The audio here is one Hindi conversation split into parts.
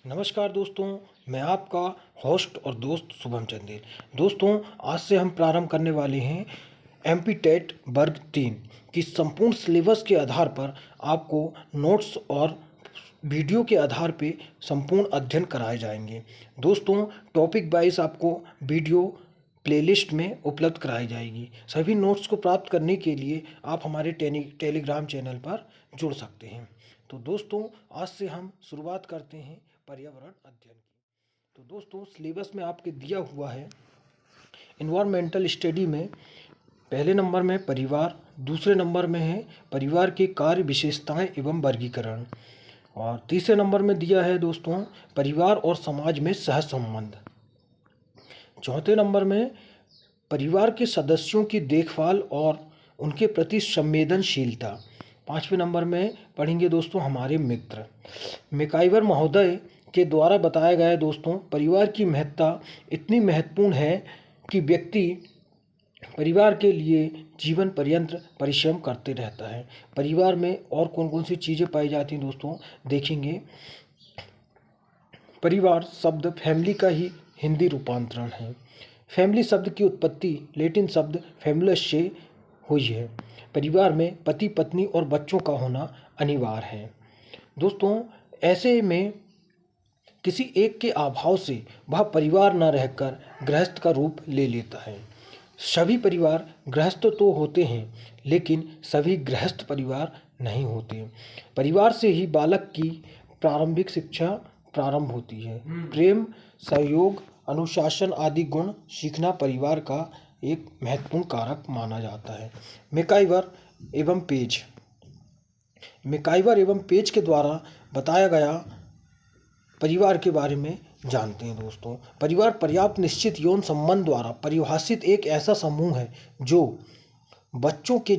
नमस्कार दोस्तों, मैं आपका होस्ट और दोस्त शुभम चंदेल। दोस्तों, आज से हम प्रारंभ करने वाले हैं एमपी टेट वर्ग 3 की संपूर्ण सिलेबस के आधार पर आपको नोट्स और वीडियो के आधार पे संपूर्ण अध्ययन कराए जाएंगे। दोस्तों, टॉपिक वाइज आपको वीडियो प्लेलिस्ट में उपलब्ध कराई जाएगी। सभी नोट्स को प्राप्त करने के लिए आप हमारे टेलीग्राम चैनल पर जुड़ सकते हैं। तो दोस्तों, आज से हम शुरुआत करते हैं पर्यावरण अध्ययन की। तो दोस्तों, सिलेबस में आपके दिया हुआ है इन्वायरमेंटल स्टडी में पहले नंबर में परिवार, दूसरे नंबर में है परिवार के कार्य विशेषताएं एवं वर्गीकरण, और तीसरे नंबर में दिया है दोस्तों परिवार और समाज में सह संबंध। चौथे नंबर में परिवार के सदस्यों की देखभाल और उनके प्रति संवेदनशीलता। पाँचवें नंबर में पढ़ेंगे दोस्तों हमारे मित्र। मैकाइवर महोदय के द्वारा बताया गया है दोस्तों, परिवार की महत्ता इतनी महत्वपूर्ण है कि व्यक्ति परिवार के लिए जीवन पर्यंत परिश्रम करते रहता है। परिवार में और कौन कौन सी चीज़ें पाई जाती हैं दोस्तों, देखेंगे। परिवार शब्द फैमिली का ही हिंदी रूपांतरण है। फैमिली शब्द की उत्पत्ति लैटिन शब्द फैमुलस से हुई है। परिवार में पति पत्नी और बच्चों का होना अनिवार्य है। दोस्तों, ऐसे में किसी एक के अभाव से वह परिवार न रहकर गृहस्थ का रूप ले लेता है। सभी परिवार गृहस्थ तो होते हैं, लेकिन सभी गृहस्थ परिवार नहीं होते। परिवार से ही बालक की प्रारंभिक शिक्षा प्रारंभ होती है। प्रेम, सहयोग, अनुशासन आदि गुण सीखना परिवार का एक महत्वपूर्ण कारक माना जाता है। मैकाइवर एवं पेज के द्वारा बताया गया परिवार के बारे में जानते हैं दोस्तों। परिवार पर्याप्त निश्चित यौन संबंध द्वारा परिभाषित एक ऐसा समूह है जो बच्चों के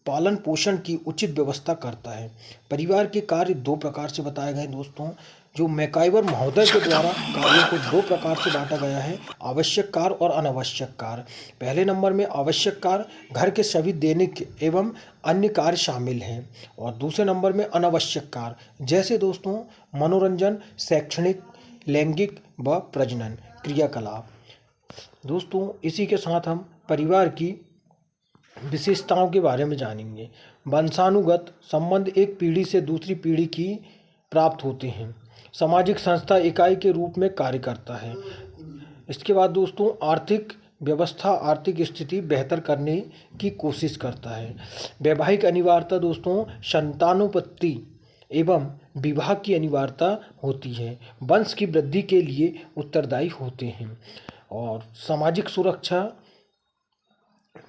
पालन पोषण की उचित व्यवस्था करता है। परिवार के कार्य दो प्रकार से बताए गए दोस्तों। जो मैकाइवर महोदय के द्वारा कार्यों को दो प्रकार से बांटा गया है, आवश्यक कार्य और अनावश्यक कार्य। पहले नंबर में आवश्यक कार्य घर के सभी दैनिक एवं अन्य कार्य शामिल हैं, और दूसरे नंबर में अनावश्यक कार्य जैसे दोस्तों मनोरंजन, शैक्षणिक, लैंगिक व प्रजनन क्रियाकलाप। दोस्तों, इसी के साथ हम परिवार की विशेषताओं के बारे में जानेंगे। वंशानुगत संबंध एक पीढ़ी से दूसरी पीढ़ी की प्राप्त होते हैं। सामाजिक संस्था इकाई के रूप में कार्य करता है। इसके बाद दोस्तों आर्थिक व्यवस्था आर्थिक स्थिति बेहतर करने की कोशिश करता है। वैवाहिक अनिवार्यता दोस्तों संतानोत्पत्ति एवं विवाह की अनिवार्यता होती है। वंश की वृद्धि के लिए उत्तरदायी होते हैं। और सामाजिक सुरक्षा,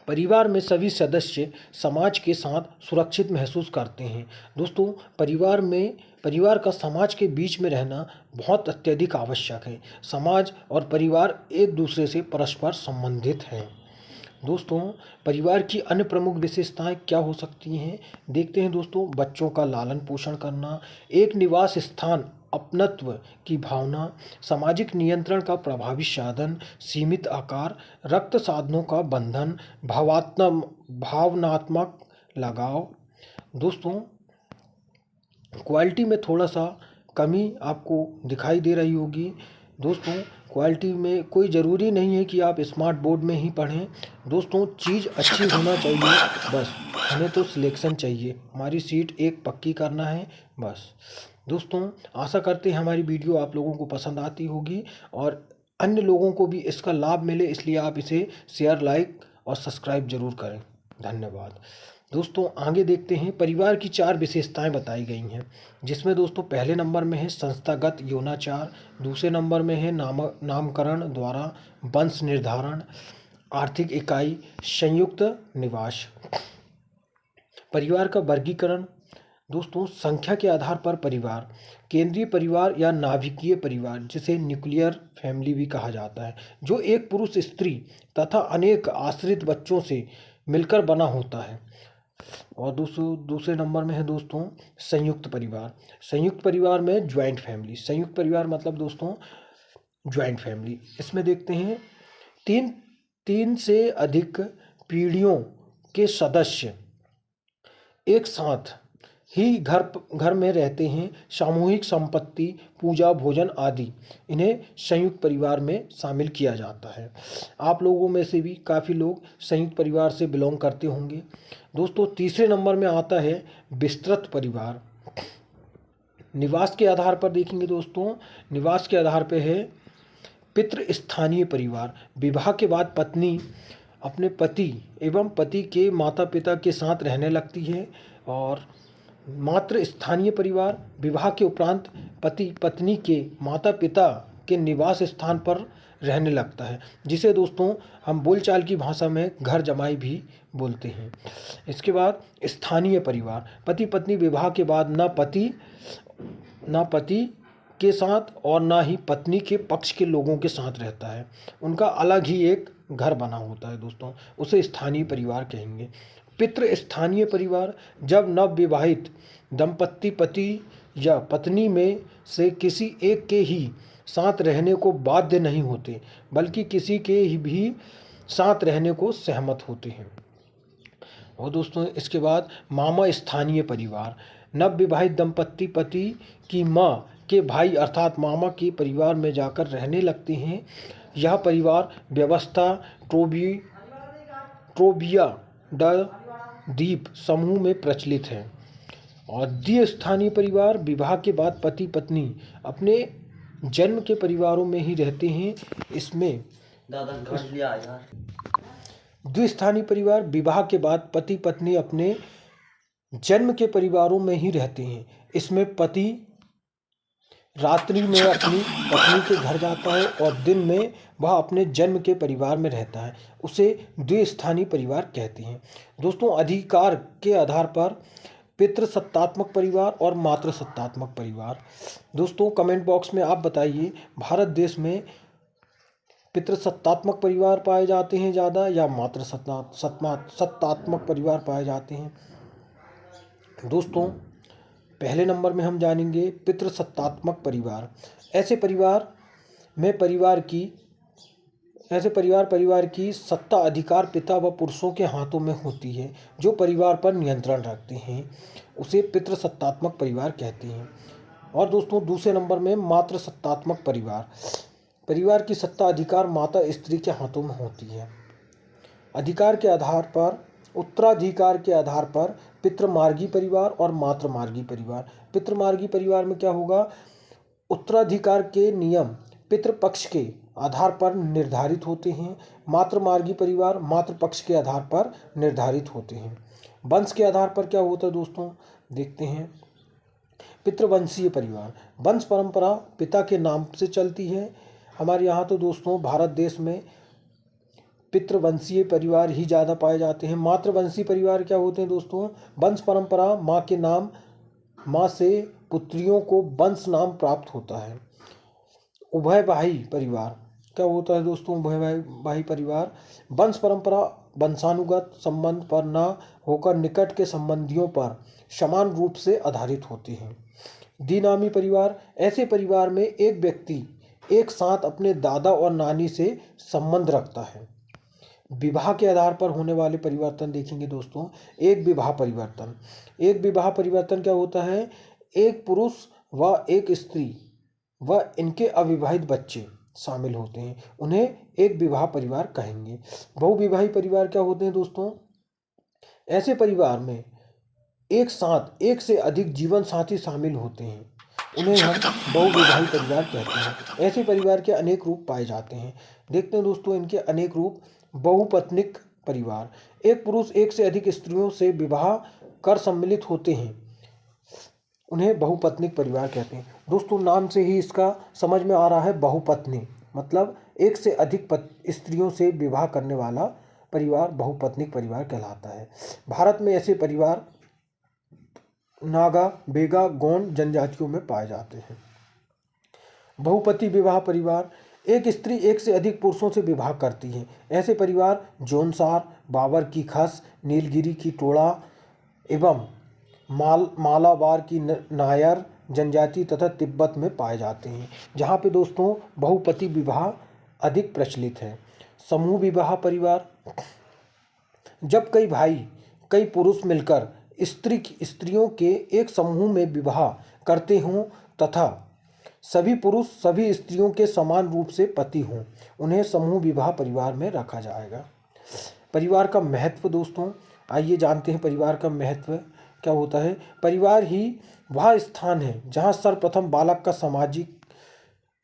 परिवार में सभी सदस्य समाज के साथ सुरक्षित महसूस करते हैं। दोस्तों, परिवार का समाज के बीच में रहना बहुत अत्यधिक आवश्यक है। समाज और परिवार एक दूसरे से परस्पर संबंधित हैं। दोस्तों, परिवार की अन्य प्रमुख विशेषताएं क्या हो सकती हैं, देखते हैं दोस्तों। बच्चों का लालन पोषण करना, एक निवास स्थान, अपनत्व की भावना, सामाजिक नियंत्रण का प्रभावी साधन, सीमित आकार, रक्त साधनों का बंधन, भावनात्मक लगाव। दोस्तों, क्वालिटी में थोड़ा सा कमी आपको दिखाई दे रही होगी। दोस्तों, क्वालिटी में कोई ज़रूरी नहीं है कि आप स्मार्ट बोर्ड में ही पढ़ें। दोस्तों, चीज़ अच्छी होना चाहिए, बस हमें तो सिलेक्शन चाहिए, हमारी सीट एक पक्की करना है बस। दोस्तों, आशा करते हैं हमारी वीडियो आप लोगों को पसंद आती होगी और अन्य लोगों को भी इसका लाभ मिले, इसलिए आप इसे शेयर, लाइक और सब्सक्राइब जरूर करें। धन्यवाद। दोस्तों, आगे देखते हैं। परिवार की 4 विशेषताएं बताई गई हैं, जिसमें दोस्तों पहले नंबर में है संस्थागत यौनाचार, दूसरे नंबर में है नामकरण द्वारा वंश निर्धारण, आर्थिक इकाई, संयुक्त निवास। परिवार का वर्गीकरण दोस्तों संख्या के आधार पर परिवार, केंद्रीय परिवार या नाभिकीय परिवार जिसे न्यूक्लियर फैमिली भी कहा जाता है, जो एक पुरुष, स्त्री तथा अनेक आश्रित बच्चों से मिलकर बना होता है। और दूसरे नंबर में है दोस्तों संयुक्त परिवार। संयुक्त परिवार में ज्वाइंट फैमिली। संयुक्त परिवार मतलब दोस्तों ज्वाइंट फैमिली। इसमें देखते हैं तीन से अधिक पीढ़ियों के सदस्य एक साथ ही घर में रहते हैं। सामूहिक संपत्ति, पूजा, भोजन आदि इन्हें संयुक्त परिवार में शामिल किया जाता है। आप लोगों में से भी काफ़ी लोग संयुक्त परिवार से बिलोंग करते होंगे। दोस्तों तीसरे नंबर में आता है विस्तृत परिवार। निवास के आधार पर देखेंगे दोस्तों, निवास के आधार पर है पितृ स्थानीय परिवार। विवाह के बाद पत्नी अपने पति एवं पति के माता पिता के साथ रहने लगती है। और मातृ स्थानीय परिवार, विवाह के उपरांत पति पत्नी के माता पिता के निवास स्थान पर रहने लगता है, जिसे दोस्तों हम बोलचाल की भाषा में घर जमाई भी बोलते हैं। इसके बाद स्थानीय परिवार, पति पत्नी विवाह के बाद ना पति के साथ और ना ही पत्नी के पक्ष के लोगों के साथ रहता है। उनका अलग ही एक घर बना होता है दोस्तों, उसे स्थानीय परिवार कहेंगे। पितृ स्थानीय परिवार, जब नवविवाहित दंपत्ति पति या पत्नी में से किसी एक के ही साथ रहने को बाध्य नहीं होते, बल्कि किसी के ही भी साथ रहने को सहमत होते हैं। और दोस्तों इसके बाद मामा स्थानीय परिवार, नवविवाहित दंपत्ति पति की माँ के भाई अर्थात मामा के परिवार में जाकर रहने लगते हैं। यह परिवार व्यवस्था ट्रोबिया द्वीप समूह में प्रचलित है। और द्विस्थानीय परिवार, विवाह के बाद पति पत्नी अपने जन्म के परिवारों में ही रहते हैं। इसमें द्विस्थानीय परिवार, विवाह के बाद पति पत्नी अपने जन्म के परिवारों में ही रहते हैं। इसमें पति रात्रि में अपनी पत्नी के घर जाता है और दिन में वह अपने जन्म के परिवार में रहता है, उसे द्विस्थानीय परिवार कहते हैं। दोस्तों अधिकार के आधार पर पितृसत्तात्मक परिवार और मातृसत्तात्मक परिवार। दोस्तों कमेंट बॉक्स में आप बताइए, भारत देश में पितृसत्तात्मक परिवार पाए जाते हैं ज़्यादा या मातृसत्तात्मक परिवार पाए जाते हैं। दोस्तों पहले नंबर में हम जानेंगे पितृसत्तात्मक परिवार। ऐसे परिवार की सत्ता अधिकार पिता व पुरुषों के हाथों में होती है, जो परिवार पर नियंत्रण रखते हैं, उसे पितृसत्तात्मक परिवार कहते हैं। और दोस्तों दूसरे नंबर में मातृसत्तात्मक परिवार की सत्ता अधिकार माता स्त्री के हाथों में होती है। अधिकार के आधार पर, उत्तराधिकार के आधार पर पितृमार्गी परिवार और मातृमार्गी परिवार। पितृमार्गी परिवार में क्या होगा, उत्तराधिकार के नियम पितृपक्ष के आधार पर निर्धारित होते हैं। मातृमार्गी परिवार मातृपक्ष के आधार पर निर्धारित होते हैं। वंश के आधार पर क्या होता है दोस्तों, देखते हैं। पितृवंशीय परिवार, वंश परंपरा पिता के नाम से चलती है। हमारे यहाँ तो दोस्तों भारत देश में पितृवंशीय परिवार ही ज़्यादा पाए जाते हैं। मातृवंशीय परिवार क्या होते हैं दोस्तों, वंश परंपरा माँ के नाम, माँ से पुत्रियों को वंश नाम प्राप्त होता है। उभयवाही परिवार क्या होता है दोस्तों, उभयवाही परिवार वंश परंपरा वंशानुगत संबंध पर न होकर निकट के संबंधियों पर समान रूप से आधारित होते हैं। द्विनामी परिवार, ऐसे परिवार में एक व्यक्ति एक साथ अपने दादा और नानी से संबंध रखता है। विवाह के आधार पर होने वाले परिवर्तन देखेंगे दोस्तों। एक विवाह परिवर्तन क्या होता है, एक पुरुष व एक स्त्री व इनके अविवाहित बच्चे शामिल होते हैं, उन्हें एक विवाह परिवार कहेंगे। बहुविवाही परिवार क्या होते हैं दोस्तों, ऐसे परिवार में एक साथ एक से अधिक जीवन साथी शामिल होते हैं, उन्हें हम बहुविवाही परिवार कहते हैं। ऐसे परिवार के अनेक रूप पाए जाते हैं। देखते हैं दोस्तों इनके अनेक रूप। बहुपत्निक परिवार, एक पुरुष एक से अधिक स्त्रियों से विवाह कर सम्मिलित होते हैं, उन्हें बहुपत्निक परिवार कहते हैं। दोस्तों नाम से ही इसका समझ में आ रहा है, बहुपत्नी मतलब एक से अधिक स्त्रियों से विवाह करने वाला परिवार बहुपत्निक परिवार कहलाता है। भारत में ऐसे परिवार नागा, बेगा, गोंड जनजातियों में पाए जाते हैं। बहुपति विवाह परिवार, एक स्त्री एक से अधिक पुरुषों से विवाह करती है। ऐसे परिवार जौनसार, बाबर की खस, नीलगिरी की टोड़ा एवं मालाबार की नायर जनजाति तथा तिब्बत में पाए जाते हैं, जहाँ पे दोस्तों बहुपति विवाह अधिक प्रचलित है। समूह विवाह परिवार, जब कई भाई कई पुरुष मिलकर स्त्रियों के एक समूह में विवाह करते हों तथा सभी पुरुष सभी स्त्रियों के समान रूप से पति हों, उन्हें समूह विवाह परिवार में रखा जाएगा। परिवार का महत्व दोस्तों, आइए जानते हैं परिवार का महत्व क्या होता है। परिवार ही वह स्थान है जहाँ सर्वप्रथम बालक का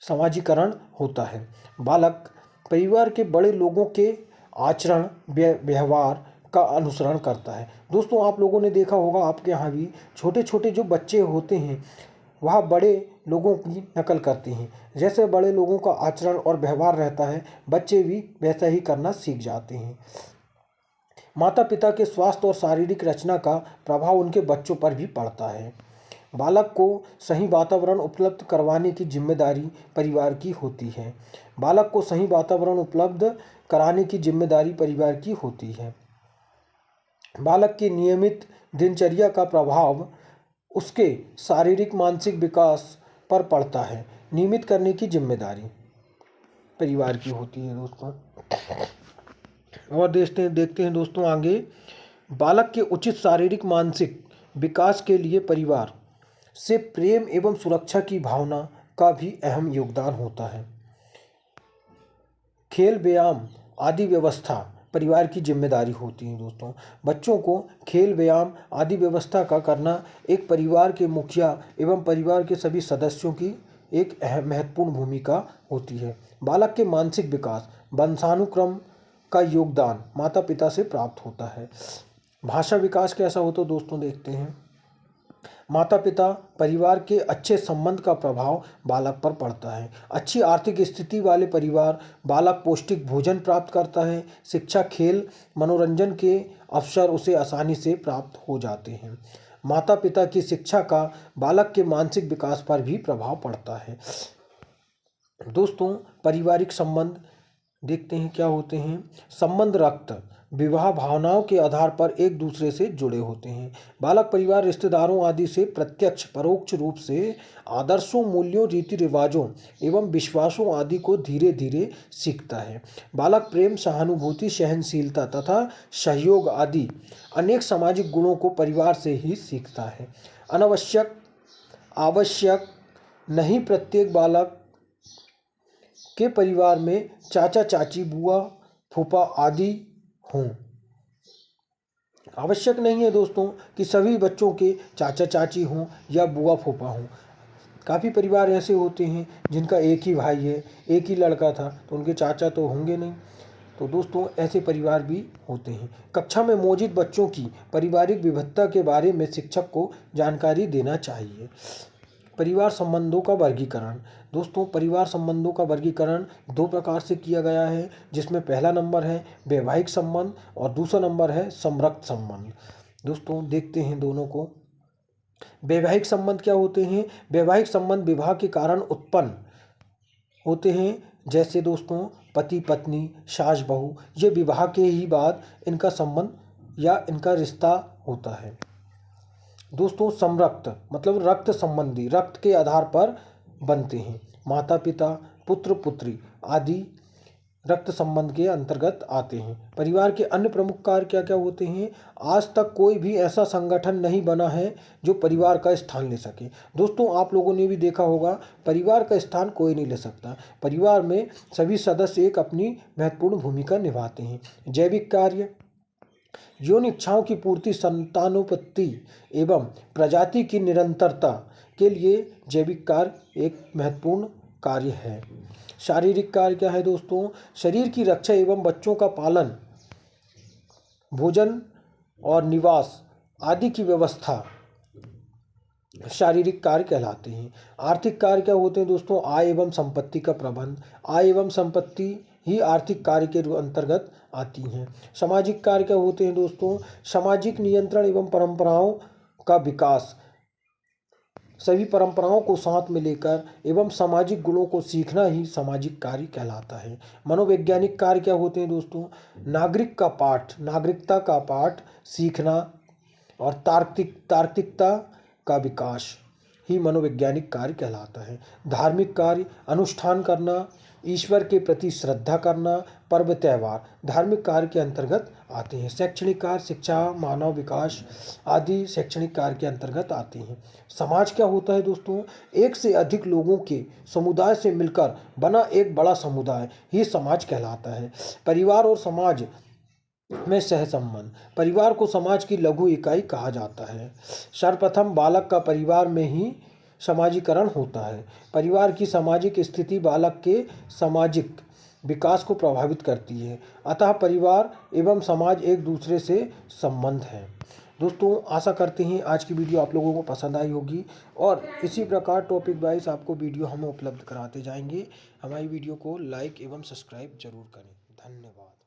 समाजीकरण होता है। बालक परिवार के बड़े लोगों के आचरण व्यवहार का अनुसरण करता है। दोस्तों आप लोगों ने देखा होगा, आपके यहाँ भी छोटे छोटे जो बच्चे होते हैं वह बड़े लोगों की नकल करते हैं। जैसे बड़े लोगों का आचरण और व्यवहार रहता है, बच्चे भी वैसा ही करना सीख जाते हैं। माता पिता के स्वास्थ्य और शारीरिक रचना का प्रभाव उनके बच्चों पर भी पड़ता है। बालक को सही वातावरण उपलब्ध करवाने की जिम्मेदारी परिवार की होती है। बालक को सही वातावरण उपलब्ध कराने की जिम्मेदारी परिवार की होती है। बालक की नियमित दिनचर्या का प्रभाव उसके शारीरिक मानसिक विकास पर पड़ता है। नियमित करने की जिम्मेदारी परिवार की होती है दोस्तों। और देखते हैं दोस्तों आगे, बालक के उचित शारीरिक मानसिक विकास के लिए परिवार से प्रेम एवं सुरक्षा की भावना का भी अहम योगदान होता है। खेल व्यायाम आदि व्यवस्था परिवार की जिम्मेदारी होती है दोस्तों। बच्चों को खेल व्यायाम आदि व्यवस्था का करना एक परिवार के मुखिया एवं परिवार के सभी सदस्यों की एक अहम महत्वपूर्ण भूमिका होती है। बालक के मानसिक विकास वंशानुक्रम का योगदान माता पिता से प्राप्त होता है। भाषा विकास कैसा होता है दोस्तों, देखते हैं। माता पिता परिवार के अच्छे संबंध का प्रभाव बालक पर पड़ता है। अच्छी आर्थिक स्थिति वाले परिवार बालक पौष्टिक भोजन प्राप्त करता है। शिक्षा खेल मनोरंजन के अवसर उसे आसानी से प्राप्त हो जाते हैं। माता पिता की शिक्षा का बालक के मानसिक विकास पर भी प्रभाव पड़ता है। दोस्तों पारिवारिक संबंध देखते हैं क्या होते हैं। संबंध रक्त विवाह भावनाओं के आधार पर एक दूसरे से जुड़े होते हैं। बालक परिवार रिश्तेदारों आदि से प्रत्यक्ष परोक्ष रूप से आदर्शों मूल्यों रीति रिवाजों एवं विश्वासों आदि को धीरे धीरे सीखता है। बालक प्रेम सहानुभूति सहनशीलता तथा सहयोग आदि अनेक सामाजिक गुणों को परिवार से ही सीखता है। अनावश्यक आवश्यक नहीं प्रत्येक बालक के परिवार में चाचा चाची बुआ फूफा आदि हों। आवश्यक नहीं है दोस्तों कि सभी बच्चों के चाचा चाची हों या बुआ फूफा हों। काफ़ी परिवार ऐसे होते हैं जिनका एक ही भाई है, एक ही लड़का था, तो उनके चाचा तो होंगे नहीं। तो दोस्तों ऐसे परिवार भी होते हैं। कक्षा में मौजूद बच्चों की पारिवारिक विविधता के बारे में शिक्षक को जानकारी देना चाहिए। परिवार संबंधों का वर्गीकरण दोस्तों, परिवार संबंधों का वर्गीकरण दो प्रकार से किया गया है, जिसमें पहला नंबर है वैवाहिक संबंध और दूसरा नंबर है संरक्त संबंध। दोस्तों देखते हैं दोनों को। वैवाहिक संबंध क्या होते हैं। वैवाहिक संबंध विवाह के कारण उत्पन्न होते हैं, जैसे दोस्तों पति पत्नी सास बहू, ये विवाह के ही बाद इनका संबंध या इनका रिश्ता होता है। दोस्तों संरक्त मतलब रक्त संबंधी, रक्त के आधार पर बनते हैं। माता पिता पुत्र पुत्री आदि रक्त संबंध के अंतर्गत आते हैं। परिवार के अन्य प्रमुख कार्य क्या क्या होते हैं। आज तक कोई भी ऐसा संगठन नहीं बना है जो परिवार का स्थान ले सके। दोस्तों आप लोगों ने भी देखा होगा, परिवार का स्थान कोई नहीं ले सकता। परिवार में सभी सदस्य एक अपनी महत्वपूर्ण भूमिका निभाते हैं। जैविक कार्य यौन इच्छाओं की पूर्ति, संतानोत्पत्ति एवं प्रजाति की निरंतरता के लिए जैविक कार्य एक महत्वपूर्ण कार्य है। शारीरिक कार्य क्या है दोस्तों। शरीर की रक्षा एवं बच्चों का पालन, भोजन और निवास आदि की व्यवस्था शारीरिक कार्य कहलाते हैं। आर्थिक कार्य क्या होते हैं दोस्तों। आय एवं संपत्ति का प्रबंध, आय एवं संपत्ति ही आर्थिक कार्य के अंतर्गत आती हैं। सामाजिक कार्य क्या होते हैं दोस्तों। सामाजिक नियंत्रण एवं परंपराओं का विकास, सभी परंपराओं को साथ में लेकर एवं सामाजिक गुणों को सीखना ही सामाजिक कार्य कहलाता है। मनोवैज्ञानिक कार्य क्या होते हैं दोस्तों। नागरिकता का पाठ सीखना और तार्किकता का विकास ही मनोवैज्ञानिक कार्य कहलाता है। धार्मिक कार्य अनुष्ठान करना ईश्वर के प्रति श्रद्धा करना, पर्व त्यौहार धार्मिक कार्य के अंतर्गत आते हैं। शैक्षणिक कार्य, शिक्षा, मानव विकास आदि शैक्षणिक कार्य के अंतर्गत आते हैं। समाज क्या होता है दोस्तों? एक से अधिक लोगों के समुदाय से मिलकर बना एक बड़ा समुदाय ही समाज कहलाता है। परिवार और समाज में सहसंबंध, परिवार को समाज की लघु इकाई कहा जाता है। सर्वप्रथम बालक का परिवार में ही समाजीकरण होता है। परिवार की सामाजिक स्थिति बालक के सामाजिक विकास को प्रभावित करती है। अतः परिवार एवं समाज एक दूसरे से संबंध है। दोस्तों आशा करते हैं आज की वीडियो आप लोगों को पसंद आई होगी और इसी प्रकार टॉपिक वाइज आपको वीडियो हम उपलब्ध कराते जाएंगे। हमारी वीडियो को लाइक एवं सब्सक्राइब जरूर करें। धन्यवाद।